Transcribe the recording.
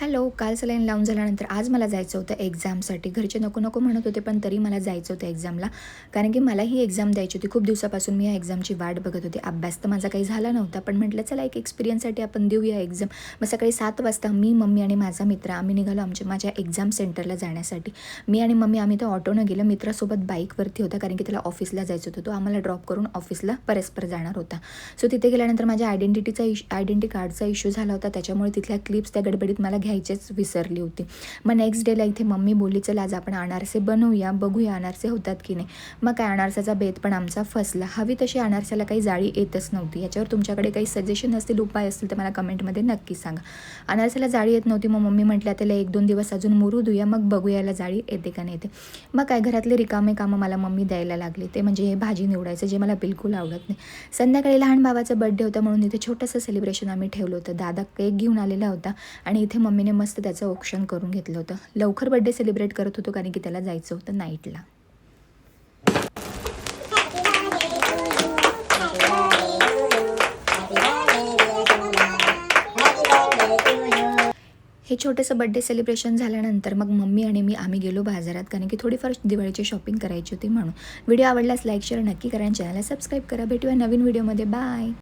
Hello, काल saline लावून झाल्यानंतर आज मला जायचं होतं एक्झामसाठी. घरचे नको नको म्हणत होते, पण तरी मला जायचं होतं एक्झामला. कारण की मला ही एक्झाम द्यायची होती. खूप दिवसापासून मी या एक्झामची वाट बघत होते. अभ्यास तर माझा काही झाला नव्हता, पण म्हटलं चला एक एक्सपिरियन्ससाठी आपण देऊया एक्झाम. मग सकाळी 7 वाजता मी, मम्मी आणि माझा मित्र आम्ही निघालो माझ्या एक्झाम सेंटरला जाण्यासाठी. मी आणि मम्मी आम्ही तर ऑटोनं गेलो. मित्रासोबत बाईकवरती होता, कारण की त्याला ऑफिसला जायचं होतं. तो आम्हाला ड्रॉप करून ऑफिसला परस्पर जाणार होता. सो तिथे गेल्यानंतर माझ्या आयडेंटिटी कार्डचा इश्यू झाला होता. त्याच्यामुळे तिथल्या क्लिप्स त्या गडबडीत मला घ्यायचेच विसरली होती. मग नेक्स्ट डेला इथे मम्मी बोलली, चला आज आपण अनारसे बनवूया, बघूया अनारसे होतात की नाही. मग काय अनारसाचा बेत पण आमचा फसला. हवी तशी अनारसाला काही जाळी येतच नव्हती. याच्यावर तुमच्याकडे काही सजेशन असतील, उपाय असतील तर मला कमेंटमध्ये नक्की सांगा. अनारसाला जाळी येत नव्हती. मग मम्मी म्हटल्या त्याला 1-2 दिवस अजून मुरू देऊया, मग बघूया याला जाळी येते का नाही येते. मग काय घरातले रिकामे कामं मला मम्मी द्यायला लागली. ते म्हणजे हे भाजी निवडायचं, जे मला बिलकुल आवडत नाही. संध्याकाळी लहान भावाचा बर्थडे होता, म्हणून इथे छोटंसं सेलिब्रेशन आम्ही ठेवलं होतं. दादा केक घेऊन आलेला होता आणि इथे मम्मीने मस्त त्याचं ऑप्शन करून घेतलं होतं. लवकर बर्थडे सेलिब्रेट करत होतो, कारण की त्याला जायचं होतं नाईटला. हे छोटंसं बर्थडे सेलिब्रेशन झाल्यानंतर मग मम्मी आणि आम्ही गेलो बाजारात, कारण की थोडीफार दिवाळीची शॉपिंग करायची होती म्हणून. व्हिडिओ आवडल्यास लाईक शेअर नक्की करा आणि चॅनलला सबस्क्राईब करा. भेटूया नवीन व्हिडिओमध्ये. बाय.